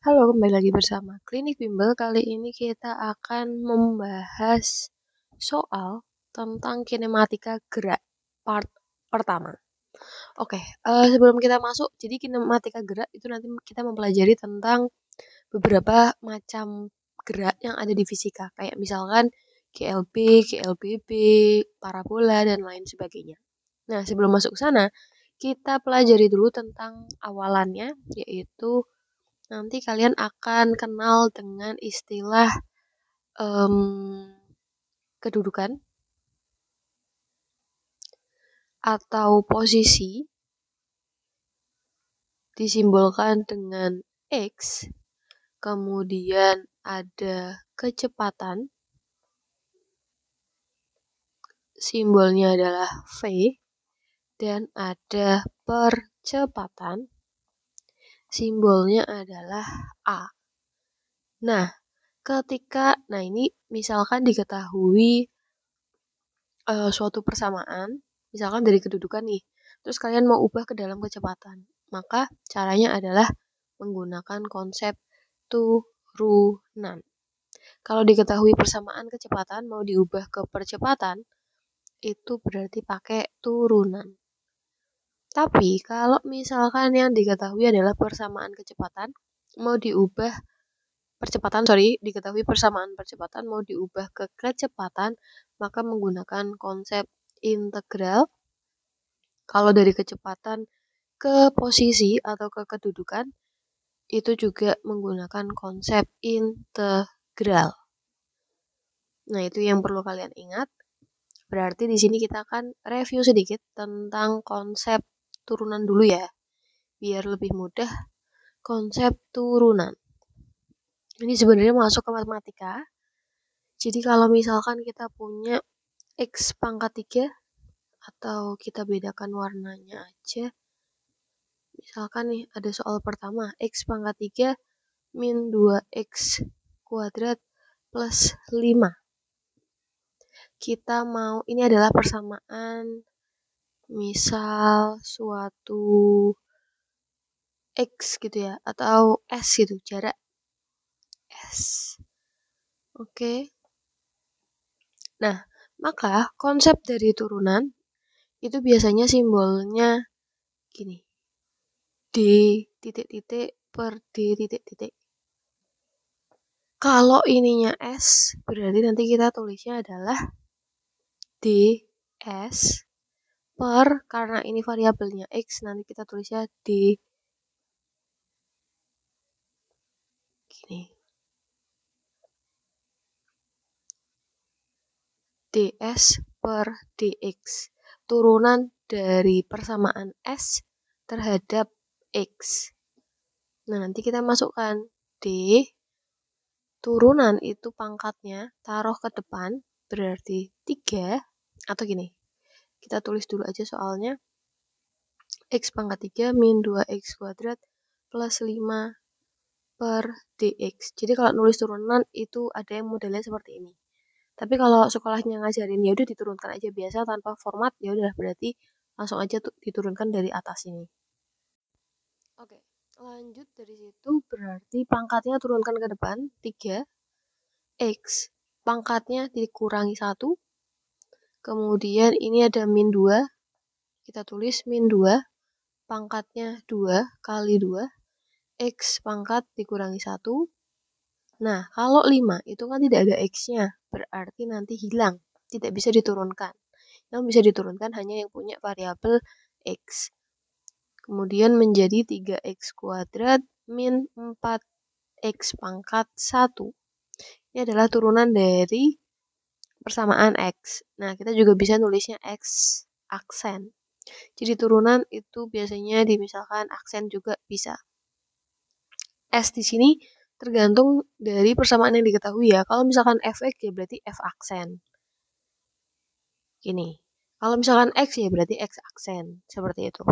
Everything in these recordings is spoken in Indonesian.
Halo, kembali lagi bersama Klinik Bimbel. Kali ini kita akan membahas soal tentang kinematika gerak part pertama. Oke, sebelum kita masuk, jadi kinematika gerak itu nanti kita mempelajari tentang beberapa macam gerak yang ada di fisika, kayak misalkan GLB, GLBB, parabola, dan lain sebagainya. Nah, sebelum masuk ke sana, kita pelajari dulu tentang awalannya, yaitu nanti kalian akan kenal dengan istilah kedudukan atau posisi disimbolkan dengan X, kemudian ada kecepatan, simbolnya adalah V, dan ada percepatan, simbolnya adalah A. Nah, ini misalkan diketahui suatu persamaan, misalkan dari kedudukan nih, terus kalian mau ubah ke dalam kecepatan, maka caranya adalah menggunakan konsep turunan. Kalau diketahui persamaan kecepatan mau diubah ke percepatan, itu berarti pakai turunan. Tapi kalau misalkan yang diketahui adalah persamaan kecepatan, mau diubah diketahui persamaan percepatan mau diubah ke kecepatan, maka menggunakan konsep integral. Kalau dari kecepatan ke posisi atau ke kedudukan, itu juga menggunakan konsep integral. Nah, itu yang perlu kalian ingat. Berarti di sini kita akan review sedikit tentang konsep turunan dulu ya, biar lebih mudah. Konsep turunan ini sebenarnya masuk ke matematika. Jadi kalau misalkan kita punya X pangkat 3, atau kita bedakan warnanya aja. Misalkan nih ada soal pertama, X pangkat 3 min 2X kuadrat plus 5. Kita mau, ini adalah persamaan misal suatu X gitu ya, atau S gitu, jarak S. Oke. Nah, maka konsep dari turunan itu biasanya simbolnya gini. D titik-titik per D titik-titik. Kalau ininya S, berarti nanti kita tulisnya adalah DS per, karena ini variabelnya X, nanti kita tulisnya D gini. DS per DX. Turunan dari persamaan S terhadap X. Nah, nanti kita masukkan D, turunan itu pangkatnya, taruh ke depan, berarti 3, atau gini, kita tulis dulu aja soalnya, X pangkat 3 min 2X kuadrat plus 5 per DX. Jadi kalau nulis turunan itu ada yang modelnya seperti ini. Tapi kalau sekolahnya ngajarin ya udah diturunkan aja biasa tanpa format, ya udah berarti langsung aja diturunkan dari atas ini. Oke, lanjut dari situ berarti pangkatnya turunkan ke depan 3, X pangkatnya dikurangi 1, kemudian ini ada min 2, kita tulis min 2, pangkatnya 2 kali 2, X pangkat dikurangi 1. Nah, kalau 5 itu kan tidak ada X-nya, berarti nanti hilang, tidak bisa diturunkan. Yang bisa diturunkan hanya yang punya variabel X. Kemudian menjadi 3X kuadrat min 4X pangkat 1. Ini adalah turunan dari persamaan X. Nah, kita juga bisa nulisnya X aksen. Jadi turunan itu biasanya dimisalkan aksen juga bisa. S di sini tergantung dari persamaan yang diketahui ya. Kalau misalkan Fx ya berarti F aksen. Gini. Kalau misalkan X ya berarti X aksen. Seperti itu.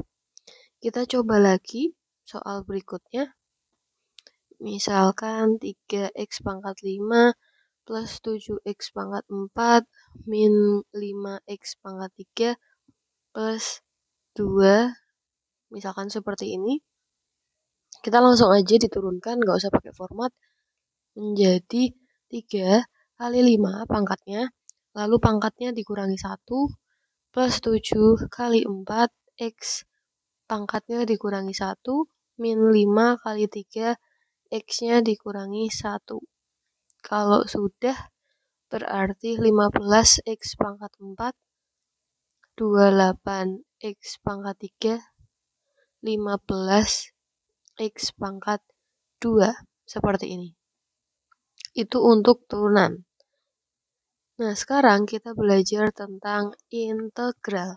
Kita coba lagi soal berikutnya. Misalkan 3X pangkat 5 plus 7X pangkat 4 min 5X pangkat 3 plus 2. Misalkan seperti ini. Kita langsung aja diturunkan, nggak usah pakai format, menjadi 3 kali 5 pangkatnya, lalu pangkatnya dikurangi 1, plus 7 kali 4, X pangkatnya dikurangi 1, min 5 kali 3, X-nya dikurangi 1. Kalau sudah, berarti 15 X pangkat 4, 28 X pangkat 3, 15 X pangkat 2. Seperti ini. Itu untuk turunan. Nah, sekarang kita belajar tentang integral.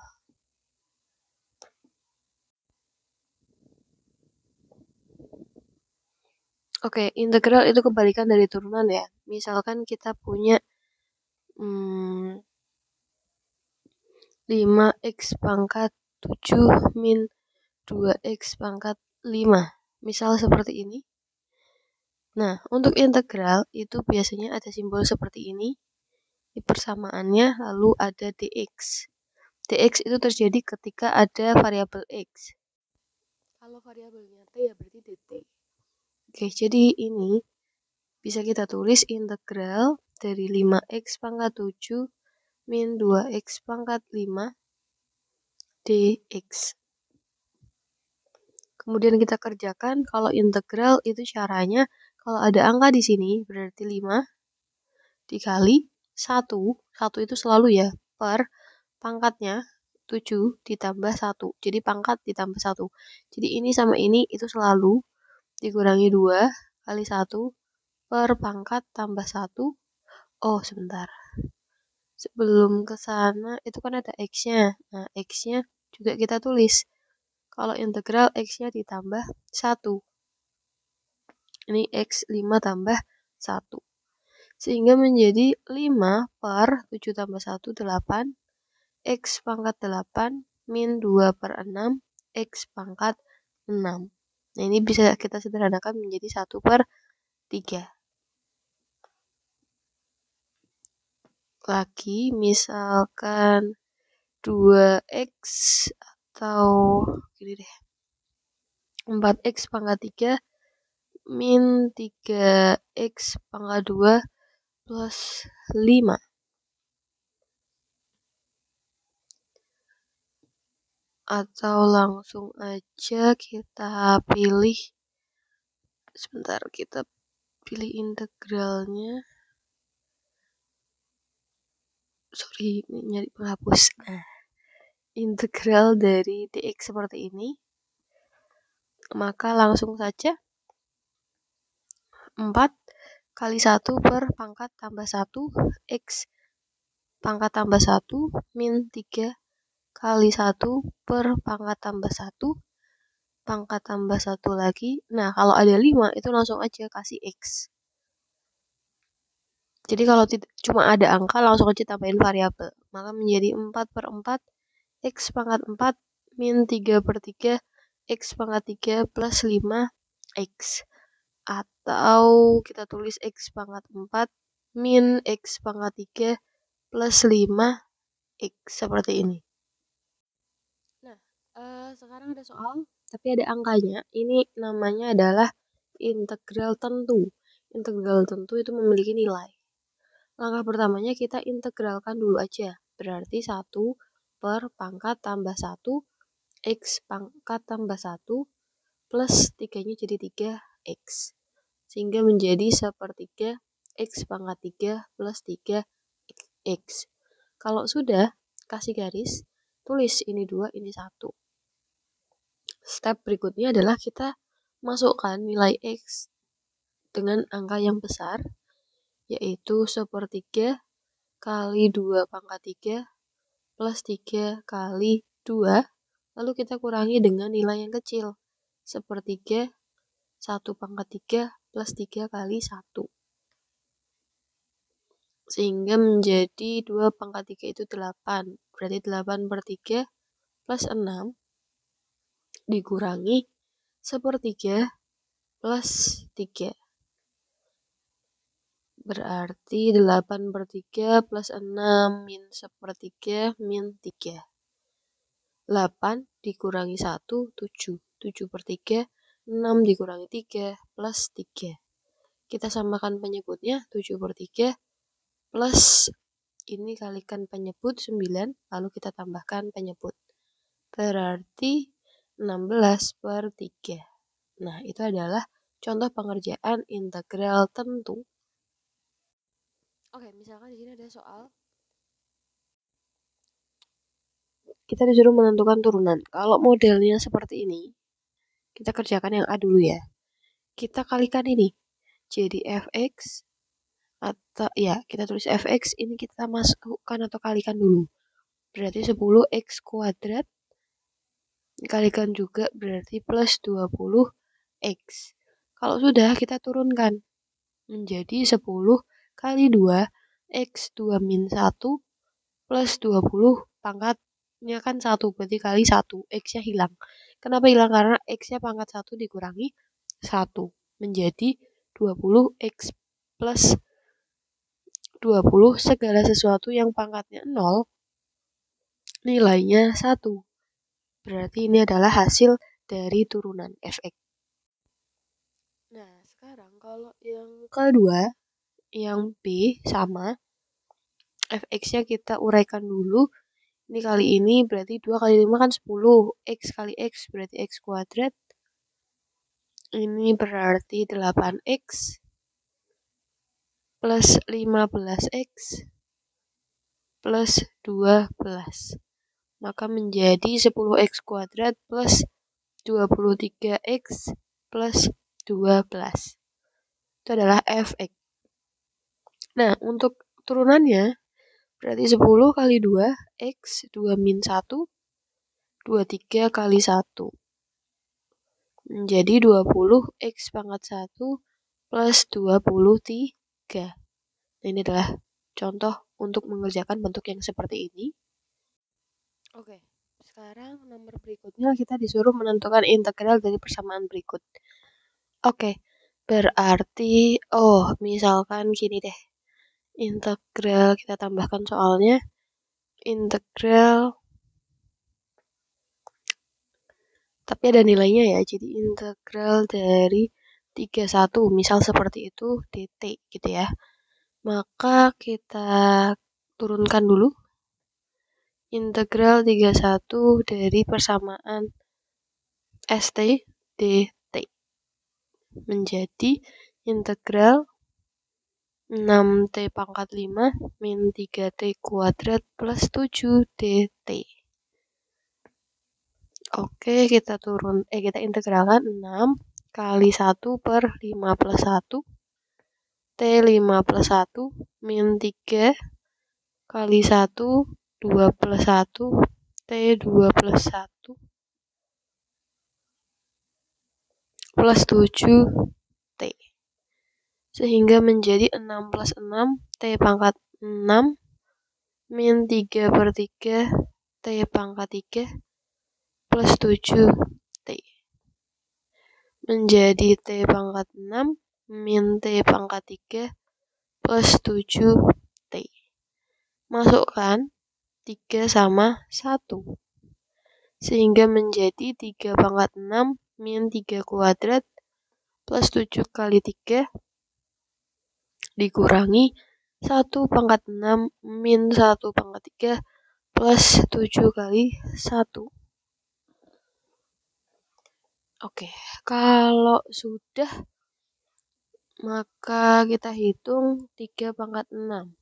Oke, integral itu kebalikan dari turunan ya. Misalkan kita punya 5x pangkat 7 min 2x pangkat 5. Misal seperti ini. Nah, untuk integral itu biasanya ada simbol seperti ini. Di persamaannya lalu ada dx. dx itu terjadi ketika ada variabel x. Kalau variabelnya t ya berarti dt. Oke, jadi ini bisa kita tulis integral dari 5x pangkat 7 min 2x pangkat 5 dx. Kemudian kita kerjakan, kalau integral itu caranya, kalau ada angka di sini berarti 5 dikali 1, 1 itu selalu ya, per pangkatnya 7 ditambah 1, jadi pangkat ditambah 1. Jadi ini sama ini itu selalu dikurangi 2 kali 1 per pangkat tambah 1. Oh, sebentar. Sebelum ke sana itu kan ada X-nya. Nah, X-nya juga kita tulis. Kalau integral X-nya ditambah 1. Ini X 5 tambah 1. Sehingga menjadi 5 per 7 tambah 1, 8. X pangkat 8 min 2 per 6. X pangkat 6. Nah, ini bisa kita sederhanakan menjadi 1 per 3. Lagi, misalkan 2x atau gini deh, 4x pangkat 3 min 3x pangkat 2 plus 5. Atau langsung aja kita pilih, sebentar, kita pilih integralnya. Sorry, nyari penghapus. Nah, integral dari dx seperti ini. Maka langsung saja 4 kali 1 per pangkat tambah 1 X pangkat tambah 1 min 3 kali 1 per pangkat tambah 1 pangkat tambah 1 lagi. Nah, kalau ada 5 itu langsung aja kasih X. Jadi kalau cuma ada angka langsung aja tambahin variabel. Maka menjadi 4 per 4 X pangkat 4 min 3 per 3 X pangkat 3 plus 5 X. Atau kita tulis X pangkat 4 min X pangkat 3 plus 5 X. Seperti ini. Nah, sekarang ada soal, tapi ada angkanya. Ini namanya adalah integral tentu. Integral tentu itu memiliki nilai. Langkah pertamanya kita integralkan dulu aja. Berarti 1 per pangkat tambah 1 X pangkat tambah 1 plus 3-nya jadi 3X. Sehingga menjadi 1/3 X pangkat 3 plus 3X. Kalau sudah, kasih garis, tulis ini 2, ini 1. Step berikutnya adalah kita masukkan nilai X dengan angka yang besar, yaitu 1/3 kali 2 pangkat 3 plus 3 kali 2. Lalu kita kurangi dengan nilai yang kecil, 1/3 1 pangkat 3 plus 3 kali 1. Sehingga menjadi 2 pangkat 3 itu 8. Berarti 8/3 plus 6 dikurangi 1/3 plus 3. Berarti 8/3 plus 6 min 1/3 min 3. 8 dikurangi 1, 7. 7/3 6 dikurangi 3 plus 3. Kita samakan penyebutnya 7/3 plus ini kalikan penyebut 9, lalu kita tambahkan penyebut. Berarti 16/3. Nah, itu adalah contoh pengerjaan integral tentu. Oke, misalkan di sini ada soal kita disuruh menentukan turunan. Kalau modelnya seperti ini, kita kerjakan yang A dulu ya. Kita kalikan ini. Jadi fx atau ya, kita tulis fx ini kita masukkan atau kalikan dulu. Berarti 10x kuadrat dikalikan juga berarti plus 20x. Kalau sudah kita turunkan menjadi 10 kali 2 x 2 min 1 plus 20 pangkatnya kan 1 berarti kali 1 x-nya hilang. Kenapa hilang? Karena x-nya pangkat 1 dikurangi 1 menjadi 20x plus 20 segala sesuatu yang pangkatnya 0 nilainya 1. Berarti ini adalah hasil dari turunan fx. Nah, sekarang kalau yang kedua, yang B sama, fx-nya kita uraikan dulu. Ini kali ini berarti 2 kali 5 kan 10. X kali X berarti X kuadrat. Ini berarti 8X plus 15X plus 12. Maka menjadi 10X kuadrat plus 23X plus 12. Itu adalah fx. Nah, untuk turunannya berarti 10 kali 2 x 2 min 1 23 kali 1 menjadi 20 x pangkat 1 plus 23. Nah, ini adalah contoh untuk mengerjakan bentuk yang seperti ini. Oke, sekarang nomor berikutnya kita disuruh menentukan integral dari persamaan berikut. Oke, berarti misalkan gini deh. Integral kita tambahkan soalnya integral tapi ada nilainya ya, jadi integral dari 31 misal seperti itu dt gitu ya. Maka kita turunkan dulu integral 31 dari persamaan st dt menjadi integral 6t pangkat 5 min 3t kuadrat plus 7 dt. Oke, kita integralkan 6 kali 1 per 5 plus 1 t 5 plus 1 min 3 kali 1 2 plus 1 t 2 plus 1 plus 7 t sehingga menjadi 6 plus 6 t pangkat 6 min 3/3 t pangkat 3 plus 7 t menjadi t pangkat 6 min t pangkat 3 plus 7 t. Masukkan 3 sama 1 sehingga menjadi 3 pangkat 6 min 3 kuadrat plus 7 kali 3 dikurangi 1 pangkat 6 min 1 pangkat 3 plus 7 kali 1. Oke, kalau sudah maka kita hitung 3 pangkat 6.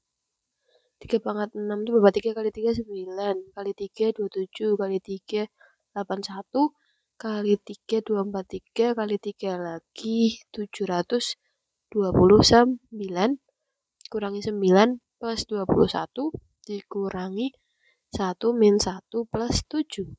3 pangkat 6 itu berapa? 3 kali 3 9, kali 3 27, kali 3 81, kali 3 243, kali 3 lagi 729, kurangi 9 plus 21, dikurangi 1 min 1 plus 7.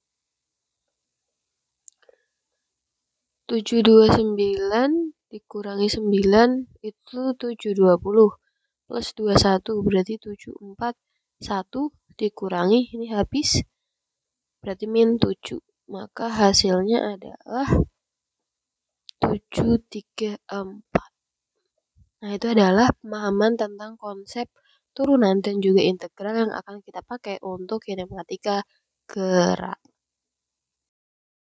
729 dikurangi 9 itu 720 plus 21 berarti 741 dikurangi ini habis berarti min 7. Maka hasilnya adalah 734. Nah, itu adalah pemahaman tentang konsep turunan dan juga integral yang akan kita pakai untuk kinematika gerak.